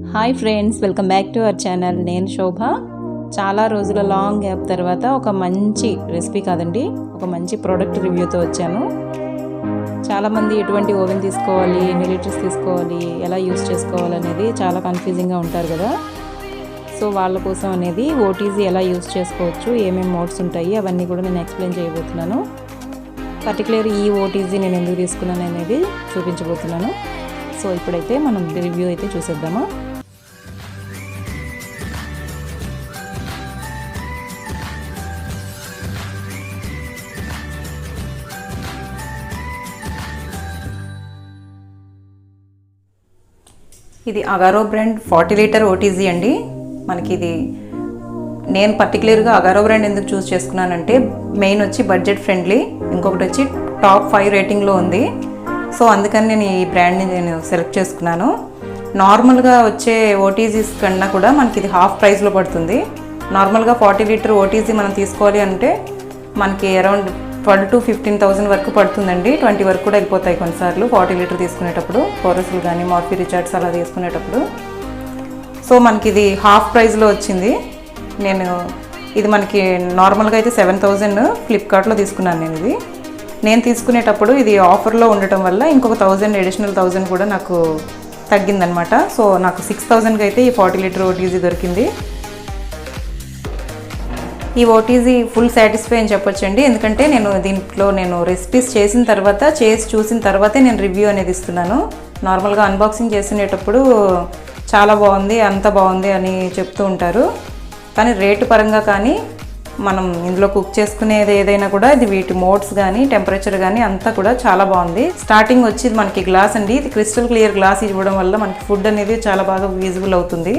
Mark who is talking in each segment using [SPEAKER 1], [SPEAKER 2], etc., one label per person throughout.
[SPEAKER 1] Hi friends, welcome back to our channel. నేను శోభ. చాలా రోజుల లాంగ్ గ్యాప్ తర్వాత ఒక మంచి రెసిపీ కాదండి, ఒక మంచి ప్రోడక్ట్ రివ్యూతో వచ్చాను. చాలామంది ఎటువంటి ఓవెన్ తీసుకోవాలి, ఎన్ని లీటర్స్ తీసుకోవాలి, ఎలా యూస్ చేసుకోవాలి అనేది చాలా కన్ఫ్యూజింగ్గా ఉంటారు కదా. సో వాళ్ళ కోసం అనేది ఓటీజీ ఎలా యూస్ చేసుకోవచ్చు, ఏమేమి మోడ్స్ ఉంటాయి అవన్నీ కూడా నేను ఎక్స్ప్లెయిన్ చేయబోతున్నాను. పర్టికులర్ ఈ ఓటీజీ నేను ఎందుకు తీసుకున్నాను అనేది చూపించబోతున్నాను. సో ఇప్పుడైతే మనం రివ్యూ అయితే చూసేద్దామా. ఇది అగారో బ్రాండ్ 40 లీటర్ ఓటీజీ అండి. మనకి ఇది నేను పర్టికులర్గా అగారో బ్రాండ్ ఎందుకు చూస్ చేసుకున్నానంటే మెయిన్ వచ్చి బడ్జెట్ ఫ్రెండ్లీ, ఇంకొకటి వచ్చి టాప్ 5 రేటింగ్లో ఉంది. సో అందుకని నేను ఈ బ్రాండ్ని నేను సెలెక్ట్ చేసుకున్నాను. నార్మల్గా వచ్చే ఓటీజీస్ కన్నా కూడా మనకి ఇది హాఫ్ ప్రైస్లో పడుతుంది. నార్మల్గా 40 లీటర్ ఓటీజీ మనం తీసుకోవాలి అంటే మనకి అరౌండ్ 12,000 to 15,000 వరకు పడుతుందండి. 20 వరకు కూడా వెళ్ళిపోతాయి కొన్నిసార్లు 40 లీటర్ తీసుకునేటప్పుడు, కోరస్లు కానీ మార్ఫీ రిచార్డ్స్ అలా తీసుకునేటప్పుడు. సో మనకి ఇది హాఫ్ ప్రైస్లో వచ్చింది. ఇది మనకి నార్మల్గా అయితే 7,000 ఫ్లిప్కార్ట్లో తీసుకున్నాను నేను తీసుకునేటప్పుడు ఇది ఆఫర్లో ఉండటం వల్ల ఇంకొక 1,000 అడిషనల్ 1,000 కూడా నాకు తగ్గిందనమాట. సో నాకు 6,000కి అయితే ఈ 40 లీటర్ ఓటీజీ దొరికింది. ఈ ఓటీజీ ఫుల్ సాటిస్ఫై అని చెప్పొచ్చండి. ఎందుకంటే నేను రెసిపీస్ చేసిన తర్వాత, చేసి చూసిన తర్వాతే నేను రివ్యూ అనేది ఇస్తున్నాను. నార్మల్గా అన్బాక్సింగ్ చేసినప్పుడు చాలా బాగుంది, అంత బాగుంది అని చెప్తూ ఉంటారు. కానీ రేటు పరంగా కానీ మనం ఇందులో కుక్ చేసుకునేది ఏదైనా కూడా ఇది వీటి మోడ్స్ కానీ టెంపరేచర్ కానీ అంతా కూడా చాలా బాగుంది. స్టార్టింగ్ వచ్చి మనకి గ్లాస్ అండి, ఇది క్రిస్టల్ క్లియర్ గ్లాస్ ఇవ్వడం వల్ల మనకి ఫుడ్ అనేది చాలా బాగా విజిబుల్ అవుతుంది.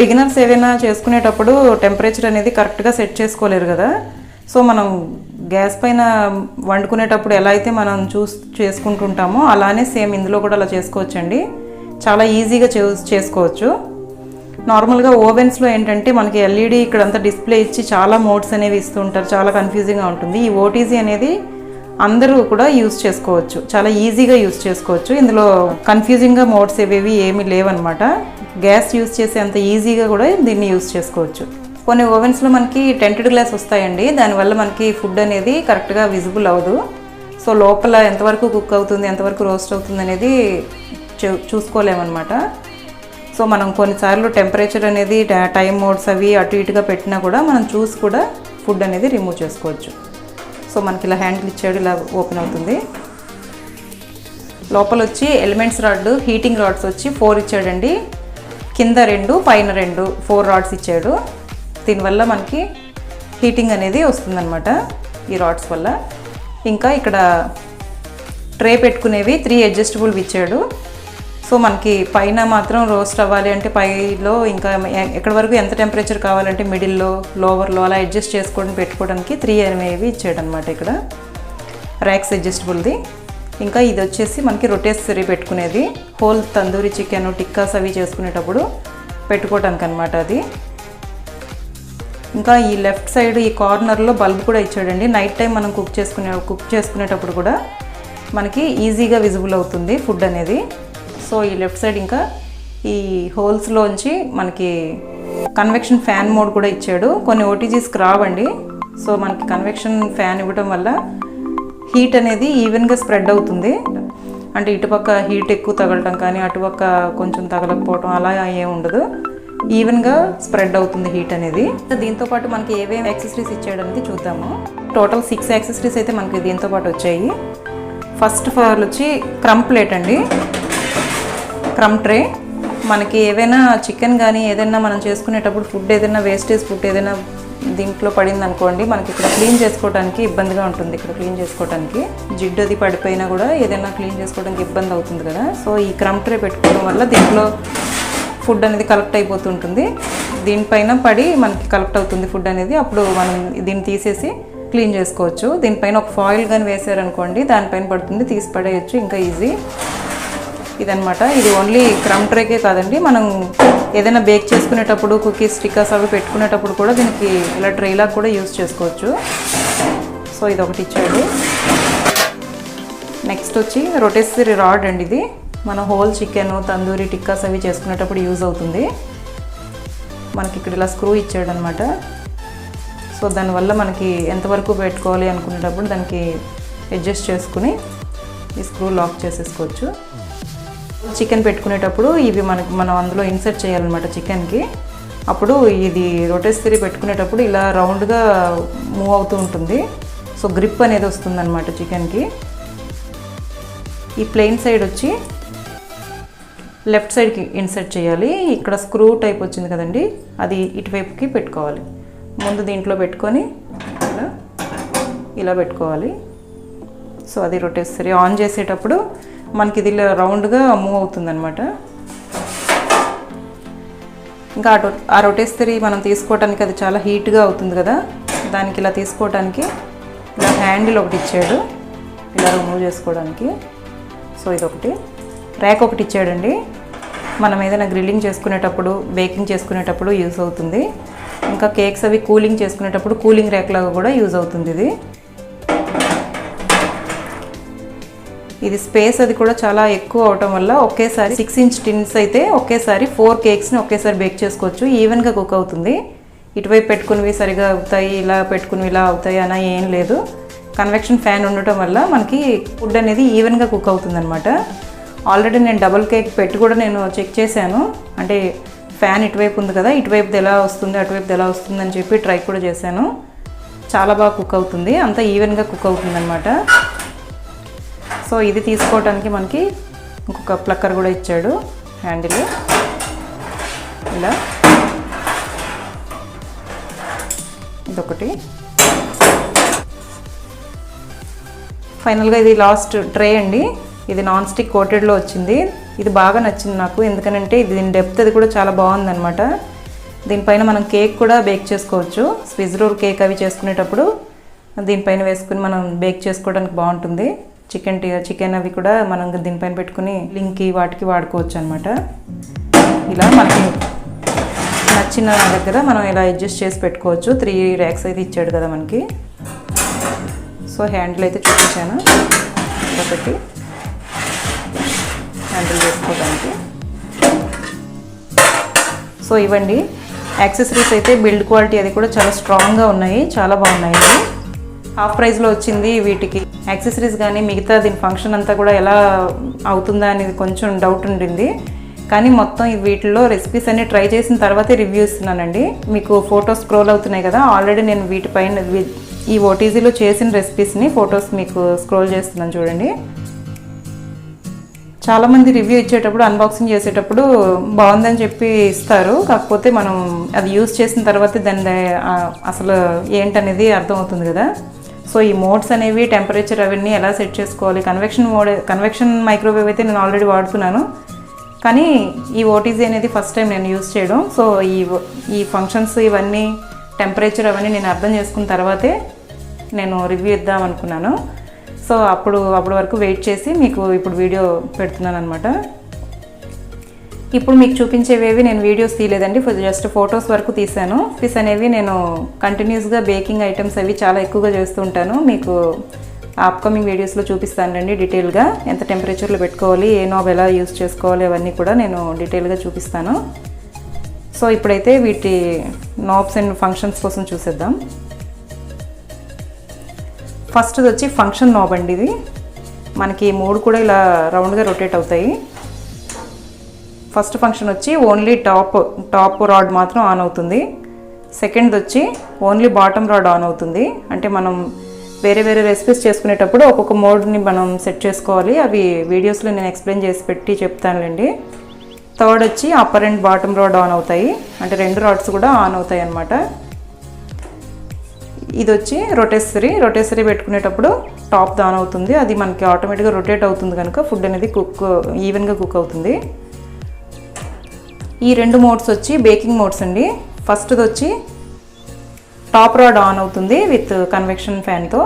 [SPEAKER 1] బిగినర్స్ ఏదైనా చేసుకునేటప్పుడు టెంపరేచర్ అనేది కరెక్ట్గా సెట్ చేసుకోలేరు కదా. సో మనం గ్యాస్ పైన వండుకునేటప్పుడు ఎలా అయితే మనం చేసుకుంటుంటామో అలానే సేమ్ ఇందులో కూడా అలా చేసుకోవచ్చండి. చాలా ఈజీగా చేసుకోవచ్చు. నార్మల్గా ఓవెన్స్లో ఏంటంటే మనకి ఎల్ఈడి ఇక్కడంతా డిస్ప్లే ఇచ్చి చాలా మోడ్స్ అనేవి ఇస్తూ ఉంటారు, చాలా కన్ఫ్యూజింగ్గా ఉంటుంది. ఈ ఓటీజీ అనేది అందరూ కూడా యూస్ చేసుకోవచ్చు, చాలా ఈజీగా యూస్ చేసుకోవచ్చు. ఇందులో కన్ఫ్యూజింగ్గా మోడ్స్ ఏమీ లేవన్నమాట. గ్యాస్ యూస్ చేసే అంత ఈజీగా కూడా దీన్ని యూస్ చేసుకోవచ్చు. కొన్ని ఓవెన్స్లో మనకి టెంటెడ్ గ్లాస్ వస్తాయండి, దానివల్ల మనకి ఫుడ్ అనేది కరెక్ట్గా విజిబుల్ అవ్వదు. సో లోపల ఎంతవరకు కుక్ అవుతుంది, ఎంతవరకు రోస్ట్ అవుతుంది అనేది చూసుకోలేమన్నమాట. సో మనం కొన్నిసార్లు టెంపరేచర్ అనేది టైం మోడ్స్ అవి అటు ఇటుగా పెట్టినా కూడా మనం చూసి కూడా ఫుడ్ అనేది రిమూవ్ చేసుకోవచ్చు. సో మనకి ఇలా హ్యాండిల్ ఇచ్చాడు, ఇలా ఓపెన్ అవుతుంది. లోపల వచ్చి ఎలిమెంట్స్ రాడ్, హీటింగ్ రాడ్స్ వచ్చి 4 ఇచ్చాడండి. కింద 2, పైన 2, 4 రాడ్స్ ఇచ్చాడు. దీనివల్ల మనకి హీటింగ్ అనేది వస్తుందన్నమాట ఈ రాడ్స్ వల్ల. ఇంకా ఇక్కడ ట్రే పెట్టుకునేవి 3 అడ్జస్టబుల్ ఇచ్చాడు. సో మనకి పైన మాత్రం రోస్ట్ అవ్వాలి అంటే పైలో ఇంకా ఎక్కడి వరకు ఎంత టెంపరేచర్ కావాలంటే మిడిల్లో, లోవర్లో అలా అడ్జస్ట్ చేసుకొని పెట్టుకోవడానికి 3 అనేవి ఇచ్చాడు అనమాట. ఇక్కడ ర్యాక్స్ అడ్జస్టబుల్ది. ఇంకా ఇది వచ్చేసి మనకి రొటేసరీ పెట్టుకునేది, హోల్ తందూరి చికెన్, టిక్కాస్ అవి చేసుకునేటప్పుడు పెట్టుకోవడానికి అనమాట అది. ఇంకా ఈ లెఫ్ట్ సైడ్ ఈ కార్నర్లో బల్బ్ కూడా ఇచ్చాడండి. నైట్ టైం మనం కుక్ చేసుకునేటప్పుడు కూడా మనకి ఈజీగా విజిబుల్ అవుతుంది ఫుడ్ అనేది. సో ఈ లెఫ్ట్ సైడ్ ఇంకా ఈ హోల్స్లోంచి మనకి కన్వెక్షన్ ఫ్యాన్ మోడ్ కూడా ఇచ్చాడు. కొన్ని ఓటీజీస్కి రావండి. సో మనకి కన్వెక్షన్ ఫ్యాన్ ఇవ్వడం వల్ల హీట్ అనేది ఈవెన్గా స్ప్రెడ్ అవుతుంది. అంటే ఇటుపక్క హీట్ ఎక్కువ తగలటం కానీ అటుపక్క కొంచెం తగలకపోవటం అలా ఏం ఉండదు, ఈవెన్గా స్ప్రెడ్ అవుతుంది హీట్ అనేది. దీంతోపాటు మనకి ఏమేమి యాక్సెసరీస్ ఇచ్చాడనేది చూద్దాము. టోటల్ 6 యాక్సెసరీస్ అయితే మనకి దీంతోపాటు వచ్చాయి. ఫస్ట్ ఆఫ్ ఆల్ వచ్చి క్రమ్ ప్లేట్ అండి, క్రమ్ ట్రే. మనకి ఏవైనా చికెన్ కానీ ఏదైనా మనం చేసుకునేటప్పుడు ఫుడ్ ఏదైనా వేస్టేజ్ ఫుడ్ ఏదైనా దీంట్లో పడింది అనుకోండి, మనకి ఇక్కడ క్లీన్ చేసుకోవడానికి ఇబ్బందిగా ఉంటుంది. ఇక్కడ క్లీన్ చేసుకోవడానికి జిడ్డు అది పడిపోయినా కూడా ఏదైనా క్లీన్ చేసుకోవడానికి ఇబ్బంది అవుతుంది కదా. సో ఈ క్రమ్ ట్రే పెట్టుకోవడం వల్ల దీంట్లో ఫుడ్ అనేది కలెక్ట్ అయిపోతుంటుంది. దీనిపైన పడి మనకి కలెక్ట్ అవుతుంది ఫుడ్ అనేది. అప్పుడు మనం దీన్ని తీసేసి క్లీన్ చేసుకోవచ్చు. దీనిపైన ఒక ఫాయిల్ కానీ వేసారనుకోండి దానిపైన పడుతుంది, తీసి పడేయచ్చు ఇంకా ఈజీ. ఇదనమాట. ఇది ఓన్లీ క్రమ్ ట్రేకే కాదండి, మనం ఏదైనా బేక్ చేసుకునేటప్పుడు కుకీస్, స్టిక్కర్స్ అవి పెట్టుకునేటప్పుడు కూడా దీనికి ఇలా ట్రేలా కూడా యూజ్ చేసుకోవచ్చు. సో ఇది ఒకటి ఇచ్చాడు. నెక్స్ట్ వచ్చి రొటేసరీ రాడ్ అండి. ఇది మన హోల్ చికెన్, తందూరి టిక్కాస్ అవి చేసుకునేటప్పుడు యూజ్ అవుతుంది. మనకి ఇక్కడ ఇలా స్క్రూ ఇచ్చాడనమాట. సో దానివల్ల మనకి ఎంతవరకు పెట్టుకోవాలి అనుకునేటప్పుడు దానికి అడ్జస్ట్ చేసుకుని ఈ స్క్రూ లాక్ చేసేసుకోవచ్చు. చికెన్ పెట్టుకునేటప్పుడు ఇవి మనం అందులో ఇన్సర్ట్ చేయాలన్నమాట చికెన్కి. అప్పుడు ఇది రొటేసరీ పెట్టుకునేటప్పుడు ఇలా రౌండ్గా మూవ్ అవుతూ ఉంటుంది. సో గ్రిప్ అనేది వస్తుందన్నమాట చికెన్కి. ఈ ప్లెయిన్ సైడ్ వచ్చి లెఫ్ట్ సైడ్కి ఇన్సర్ట్ చేయాలి. ఇక్కడ స్క్రూ టైప్ వచ్చింది కదండి, అది ఇటువైపుకి పెట్టుకోవాలి. ముందు దీంట్లో పెట్టుకొని ఇలా పెట్టుకోవాలి. సో అది రొటేసరీ ఆన్ చేసేటప్పుడు మనకి ఇది రౌండ్గా మూవ్ అవుతుందన్నమాట. ఇంకా ఆ రొటేసరీ మనం తీసుకోవడానికి అది చాలా హీట్గా అవుతుంది కదా, దానికి ఇలా తీసుకోవడానికి ఇలా హ్యాండిల్ ఒకటి ఇచ్చాడు ఇలా రిమూవ్ చేసుకోవడానికి. సో ఇదొకటి. ర్యాక్ ఒకటి ఇచ్చాడండి, మనం ఏదైనా గ్రిల్లింగ్ చేసుకునేటప్పుడు, బేకింగ్ చేసుకునేటప్పుడు యూజ్ అవుతుంది. ఇంకా కేక్స్ అవి కూలింగ్ చేసుకునేటప్పుడు కూలింగ్ ర్యాక్ లాగా కూడా యూజ్ అవుతుంది ఇది స్పేస్ అది కూడా చాలా ఎక్కువ అవటం వల్ల ఒకేసారి 6 ఇంచ్ టిన్స్ అయితే ఒకేసారి 4 కేక్స్ని ఒకేసారి బేక్ చేసుకోవచ్చు. ఈవెన్గా కుక్ అవుతుంది. ఇటువైపు పెట్టుకునివి సరిగా అవుతాయి, ఇలా పెట్టుకునివి ఇలా అవుతాయి అని ఏం లేదు. కన్వెక్షన్ ఫ్యాన్ ఉండటం వల్ల మనకి ఫుడ్ అనేది ఈవెన్గా కుక్ అవుతుంది అనమాట. ఆల్రెడీ నేను డబుల్ కేక్ పెట్టి కూడా నేను చెక్ చేశాను. అంటే ఫ్యాన్ ఇటువైపు ఉంది కదా, ఇటువైపుది ఎలా వస్తుంది అటువైపుది ఎలా వస్తుంది అని చెప్పి ట్రై కూడా చేశాను. చాలా బాగా కుక్ అవుతుంది, అంతా ఈవెన్గా కుక్ అవుతుంది అనమాట. సో ఇది తీసుకోవడానికి మనకి ఇంకొక ప్లక్కర్ కూడా ఇచ్చాడు, హ్యాండిల్ ఇలా. ఇదొకటి. ఫైనల్గా ఇది లాస్ట్ ట్రే అండి. ఇది నాన్ స్టిక్ కోటెడ్లో వచ్చింది. ఇది బాగా నచ్చింది నాకు, ఎందుకనంటే దీని డెప్త్ అది కూడా చాలా బాగుందన్నమాట. దీనిపైన మనం కేక్ కూడా బేక్ చేసుకోవచ్చు. స్విజ్ రోల్ కేక్ అవి చేసుకునేటప్పుడు దీనిపైన వేసుకుని మనం బేక్ చేసుకోవడానికి బాగుంటుంది. చికెన్ అవి కూడా మనం దీనిపైన పెట్టుకుని లింక్కి వాటికి వాడుకోవచ్చు అనమాట. ఇలా మనకి నచ్చిన దగ్గర మనం ఇలా అడ్జస్ట్ చేసి పెట్టుకోవచ్చు. 3 ర్యాక్స్ అయితే ఇచ్చాడు కదా మనకి. సో హ్యాండిల్ అయితే చూపించాను, ఒకటి హ్యాండిల్ వేసుకోవడానికి. సో ఇవ్వండి యాక్సెసరీస్ అయితే బిల్డ్ క్వాలిటీ అది కూడా చాలా స్ట్రాంగ్గా ఉన్నాయి, చాలా బాగున్నాయి. ఇది హాఫ్ ప్రైస్లో వచ్చింది. వీటికి యాక్సెసరీస్ కానీ మిగతా దీని ఫంక్షన్ అంతా కూడా ఎలా అవుతుందా అనేది కొంచెం డౌట్ ఉండింది. కానీ మొత్తం వీటిలో రెసిపీస్ అన్ని ట్రై చేసిన తర్వాతే రివ్యూ ఇస్తున్నానండి. మీకు ఫొటోస్ స్క్రోల్ అవుతున్నాయి కదా, ఆల్రెడీ నేను వీటిపైన ఈ ఓటీజీలో చేసిన రెసిపీస్ని ఫొటోస్ మీకు స్క్రోల్ చేస్తున్నాను చూడండి. చాలామంది రివ్యూ ఇచ్చేటప్పుడు, అన్బాక్సింగ్ చేసేటప్పుడు బాగుందని చెప్పి ఇస్తారు. కాకపోతే మనం అది యూజ్ చేసిన తర్వాత దాని అసలు ఏంటనేది అర్థమవుతుంది కదా. సో ఈ మోడ్స్ అనేవి, టెంపరేచర్ అవన్నీ ఎలా సెట్ చేసుకోవాలి. కన్వెక్షన్ మైక్రోవేవ్ అయితే నేను ఆల్రెడీ వాడుతున్నాను, కానీ ఈ ఓటీజీ అనేది ఫస్ట్ టైం నేను యూజ్ చేయడం. సో ఈ ఫంక్షన్స్ ఇవన్నీ, టెంపరేచర్ అవన్నీ నేను అర్థం చేసుకున్న తర్వాతే నేను రివ్యూ ఇద్దాం అనుకున్నాను. సో అప్పుడు వరకు వెయిట్ చేసి మీకు ఇప్పుడు వీడియో పెడుతున్నాను అనమాట. ఇప్పుడు మీకు చూపించేవేవి నేను వీడియోస్ తీయలేదండి, జస్ట్ ఫొటోస్ వరకు తీసాను. ఫిస్ అనేవి నేను కంటిన్యూస్గా బేకింగ్ ఐటమ్స్ అవి చాలా ఎక్కువగా చేస్తూ ఉంటాను. మీకు అప్కమింగ్ వీడియోస్లో చూపిస్తానండి డీటెయిల్గా. ఎంత టెంపరేచర్లో పెట్టుకోవాలి, ఏ నాబ్ ఎలా యూజ్ చేసుకోవాలి అవన్నీ కూడా నేను డీటెయిల్గా చూపిస్తాను. సో ఇప్పుడైతే వీటి నాబ్స్ అండ్ ఫంక్షన్స్ కోసం చూసేద్దాం. ఫస్ట్ వచ్చి ఫంక్షన్ నాబ్ అండి. ఇది మనకి 3 కూడా ఇలా రౌండ్గా రొటేట్ అవుతాయి. ఫస్ట్ ఫంక్షన్ వచ్చి ఓన్లీ టాప్ రాడ్ మాత్రం ఆన్ అవుతుంది. సెకండ్ వచ్చి ఓన్లీ బాటమ్ రాడ్ ఆన్ అవుతుంది. అంటే మనం వేరే రెసిపీస్ చేసుకునేటప్పుడు ఒక్కొక్క మోడ్ని మనం సెట్ చేసుకోవాలి. అవి వీడియోస్లో నేను ఎక్స్ప్లెయిన్ చేసి పెట్టి చెప్తానులేండి. థర్డ్ వచ్చి upper and bottom rod on అవుతాయి, అంటే 2 రాడ్స్ కూడా ఆన్ అవుతాయి అన్నమాట. ఇది వచ్చి రొటేసరీ పెట్టుకునేటప్పుడు టాప్ ఆన్ అవుతుంది. అది మనకి ఆటోమేటిక్గా రొటేట్ అవుతుంది కనుక ఫుడ్ అనేది ఈవెన్గా కుక్ అవుతుంది. ఈ 2 మోడ్స్ వచ్చి బేకింగ్ మోడ్స్ అండి. ఫస్ట్ది వచ్చి టాప్ రాడ్ ఆన్ అవుతుంది విత్ కన్వెక్షన్ ఫ్యాన్తో.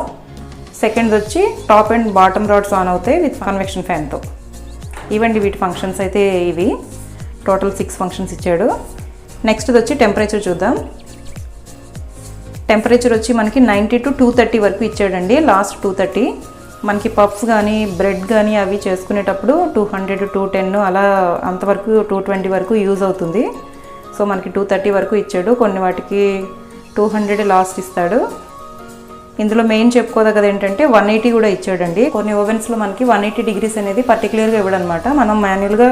[SPEAKER 1] సెకండ్ వచ్చి top and bottom rods on అవుతాయి విత్ కన్వెక్షన్ ఫ్యాన్తో. ఇవండి వీటి ఫంక్షన్స్ అయితే ఇవి. టోటల్ 6 ఫంక్షన్స్ ఇచ్చాడు. నెక్స్ట్ది వచ్చి టెంపరేచర్ చూద్దాం. టెంపరేచర్ వచ్చి మనకి 90 to 230 వరకు ఇచ్చాడండి. లాస్ట్ 230. మనకి పఫ్స్ కానీ బ్రెడ్ కానీ అవి చేసుకునేటప్పుడు 200 210 అలా అంతవరకు 220 వరకు యూజ్ అవుతుంది. సో మనకి 230 వరకు ఇచ్చాడు. కొన్ని వాటికి 200 లాస్ట్ ఇస్తాడు. ఇందులో మెయిన్ చెప్పుకోదగ్గది ఏంటంటే 180 కూడా ఇచ్చాడండి. కొన్ని ఓవెన్స్లో మనకి 180 డిగ్రీస్ అనేది పర్టికులర్గా ఇవ్వడనమాట. మనం మాన్యువల్గా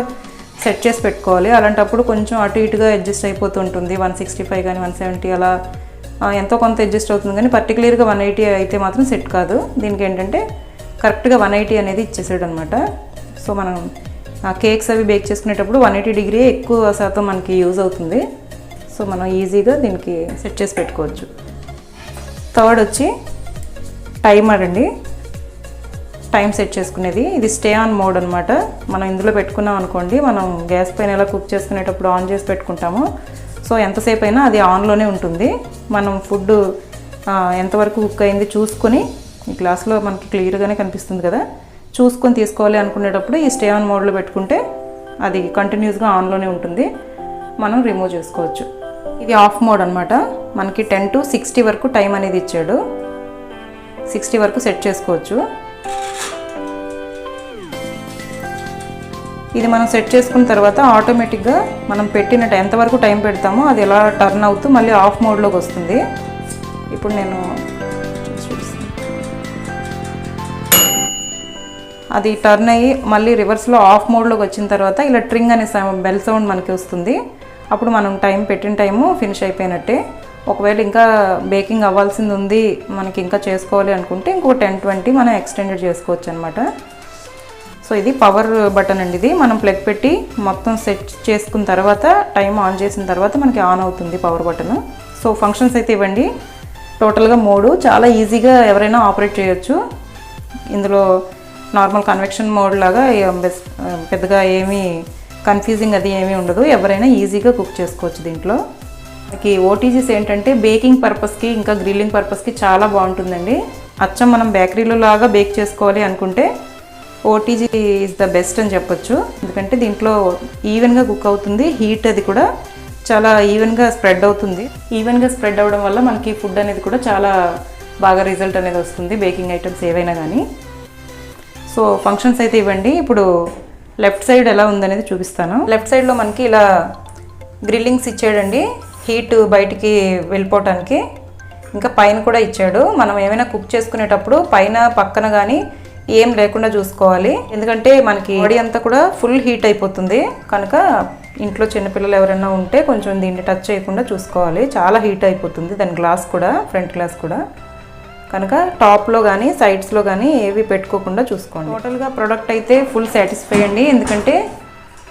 [SPEAKER 1] సెట్ చేసి పెట్టుకోవాలి. అలాంటప్పుడు కొంచెం అటు ఇటుగా అడ్జస్ట్ అయిపోతుంటుంది. 165 కానీ 170 అలా ఎంతో కొంత అడ్జస్ట్ అవుతుంది, కానీ పర్టికులర్గా 180 అయితే మాత్రం సెట్ కాదు. దీనికి ఏంటంటే కరెక్ట్గా 180 అనేది ఇచ్చేసాడు అనమాట. సో మనం కేక్స్ అవి బేక్ చేసుకునేటప్పుడు 180 డిగ్రీ ఎక్కువ శాతం మనకి యూజ్ అవుతుంది. సో మనం ఈజీగా దీనికి సెట్ చేసి పెట్టుకోవచ్చు. థర్డ్ వచ్చి టైమర్ అండి, టైం సెట్ చేసుకునేది. ఇది స్టే ఆన్ మోడ్ అనమాట. మనం ఇందులో పెట్టుకున్నాం అనుకోండి, మనం గ్యాస్ పైన ఎలా కుక్ చేసుకునేటప్పుడు ఆన్ చేసి పెట్టుకుంటాము. సో ఎంతసేపు అయినా అది ఆన్లోనే ఉంటుంది. మనం ఫుడ్ ఎంతవరకు కుక్ అయింది చూసుకొని, ఈ గ్లాస్లో మనకి క్లియర్గానే కనిపిస్తుంది కదా, చూసుకొని తీసుకోవాలి అనుకునేటప్పుడు ఈ స్టే ఆన్ మోడ్లో పెట్టుకుంటే అది కంటిన్యూస్గా ఆన్లోనే ఉంటుంది. మనం రిమూవ్ చేసుకోవచ్చు. ఇది ఆఫ్ మోడ్ అనమాట. మనకి 10 to 60 వరకు టైం అనేది ఇచ్చాడు. 60 వరకు సెట్ చేసుకోవచ్చు. ఇది మనం సెట్ చేసుకున్న తర్వాత ఆటోమేటిక్గా మనం పెట్టిన ఎంతవరకు టైం పెడతామో అది ఎలా టర్న్ అవుతూ మళ్ళీ ఆఫ్ మోడ్లోకి వస్తుంది. ఇప్పుడు నేను అది టర్న్ అయ్యి మళ్ళీ రివర్స్లో ఆఫ్ మోడ్లోకి వచ్చిన తర్వాత ఇలా ట్రింగ్ అనే బెల్ సౌండ్ మనకి వస్తుంది. అప్పుడు మనం టైం పెట్టిన టైము ఫినిష్ అయిపోయినట్టే. ఒకవేళ ఇంకా బేకింగ్ అవ్వాల్సింది ఉంది, మనకి ఇంకా చేసుకోవాలి అనుకుంటే ఇంకో 10-20 మనం ఎక్స్టెండెడ్ చేసుకోవచ్చు అనమాట. సో ఇది పవర్ బటన్ అండి. ఇది మనం ప్లగ్ పెట్టి మొత్తం సెట్ చేసుకున్న తర్వాత టైం ఆన్ చేసిన తర్వాత మనకి ఆన్ అవుతుంది పవర్ బటన్. సో ఫంక్షన్స్ అయితే ఇవ్వండి, టోటల్గా 3. చాలా ఈజీగా ఎవరైనా ఆపరేట్ చేయొచ్చు. ఇందులో నార్మల్ కన్వెక్షన్ మోడ్ లాగా పెద్దగా ఏమీ కన్ఫ్యూజింగ్ అది ఏమీ ఉండదు. ఎవరైనా ఈజీగా కుక్ చేసుకోవచ్చు. దీంట్లో మనకి ఓటీజీస్ ఏంటంటే బేకింగ్ పర్పస్కి ఇంకా గ్రిల్లింగ్ పర్పస్కి చాలా బాగుంటుందండి. అచ్చం మనం బేకరీలో లాగా బేక్ చేసుకోవాలి అనుకుంటే ఓటీజీ ఈజ్ ద బెస్ట్ అని చెప్పొచ్చు. ఎందుకంటే దీంట్లో ఈవెన్గా కుక్ అవుతుంది. హీట్ అది కూడా చాలా ఈవెన్గా స్ప్రెడ్ అవుతుంది. ఈవెన్గా స్ప్రెడ్ అవ్వడం వల్ల మనకి ఫుడ్ అనేది కూడా చాలా బాగా రిజల్ట్ అనేది వస్తుంది, బేకింగ్ ఐటమ్స్ ఏవైనా కానీ. సో ఫంక్షన్స్ అయితే ఇవ్వండి. ఇప్పుడు లెఫ్ట్ సైడ్ ఎలా ఉందనేది చూపిస్తాను. లెఫ్ట్ సైడ్లో మనకి ఇలా గ్రిల్లింగ్స్ ఇచ్చాడండి, హీట్ బయటికి వెళ్ళిపోవటానికి. ఇంకా పైన కూడా ఇచ్చాడు. మనం ఏమైనా కుక్ చేసుకునేటప్పుడు పైన పక్కన కానీ ఏం లేకుండా చూసుకోవాలి. ఎందుకంటే మనకి బాడీ అంతా కూడా ఫుల్ హీట్ అయిపోతుంది కనుక ఇంట్లో చిన్నపిల్లలు ఎవరైనా ఉంటే కొంచెం దీన్ని టచ్ చేయకుండా చూసుకోవాలి. చాలా హీట్ అయిపోతుంది దాని గ్లాస్ కూడా, ఫ్రంట్ గ్లాస్ కూడా. కనుక టాప్లో కానీ సైడ్స్లో కానీ ఏవి పెట్టుకోకుండా చూసుకోండి. టోటల్గా ప్రోడక్ట్ అయితే ఫుల్ సాటిస్ఫై అండి. ఎందుకంటే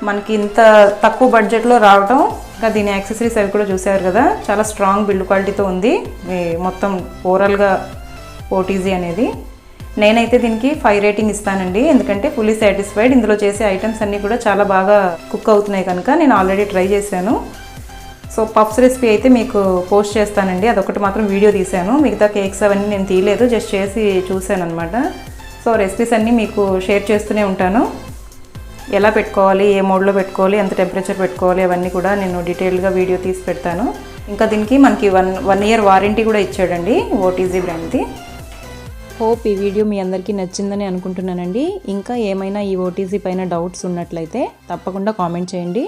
[SPEAKER 1] మనకి ఇంత తక్కువ బడ్జెట్లో రావటం, ఇంకా దీని యాక్సెసరీస్ అవి కూడా చూసారు కదా, చాలా స్ట్రాంగ్ బిల్డ్ క్వాలిటీతో ఉంది మొత్తం ఓవరాల్గా ఓటీజీ అనేది. నేనైతే దీనికి 5 రేటింగ్ ఇస్తానండి. ఎందుకంటే ఫుల్లీ సాటిస్ఫైడ్. ఇందులో చేసే ఐటమ్స్ అన్నీ కూడా చాలా బాగా కుక్ అవుతున్నాయి కనుక నేను ఆల్రెడీ ట్రై చేశాను. సో పఫ్స్ రెసిపీ అయితే మీకు పోస్ట్ చేస్తానండి. అదొకటి మాత్రం వీడియో తీశాను, మిగతా కేక్స్ అవన్నీ నేను తీయలేదు, జస్ట్ చేసి చూశాను అనమాట. సో రెసిపీస్ అన్నీ మీకు షేర్ చేస్తూనే ఉంటాను. ఎలా పెట్టుకోవాలి, ఏ మోడ్లో పెట్టుకోవాలి, ఎంత టెంపరేచర్ పెట్టుకోవాలి అవన్నీ కూడా నేను డీటెయిల్గా వీడియో తీసి పెడతాను. ఇంకా దీనికి మనకి 1 year వారంటీ కూడా ఇచ్చాడండి ఓటీజీ బ్రాండ్ది. హోప్ ఈ వీడియో మీ అందరికీ నచ్చిందని అనుకుంటున్నానండి. ఇంకా ఏమైనా ఈ ఓటీజీ పైన డౌట్స్ ఉన్నట్లయితే తప్పకుండా కామెంట్ చేయండి.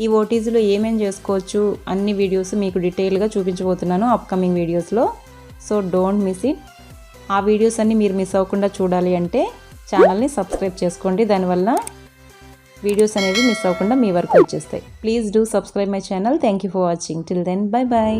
[SPEAKER 1] ఈ ఓటీజీలో ఏమేం చేసుకోవచ్చు అన్ని వీడియోస్ మీకు డీటెయిల్గా చూపించబోతున్నాను అప్కమింగ్ వీడియోస్లో. So don't miss it. ఆ వీడియోస్ అన్ని మీరు మిస్ అవ్వకుండా చూడాలి అంటే ఛానల్ని సబ్స్క్రైబ్ చేసుకోండి. దానివల్ల వీడియోస్ అనేవి మిస్ అవ్వకుండా మీ వరకు వచ్చేస్తాయి. Please do subscribe my channel. Thank you for watching. Till then bye bye.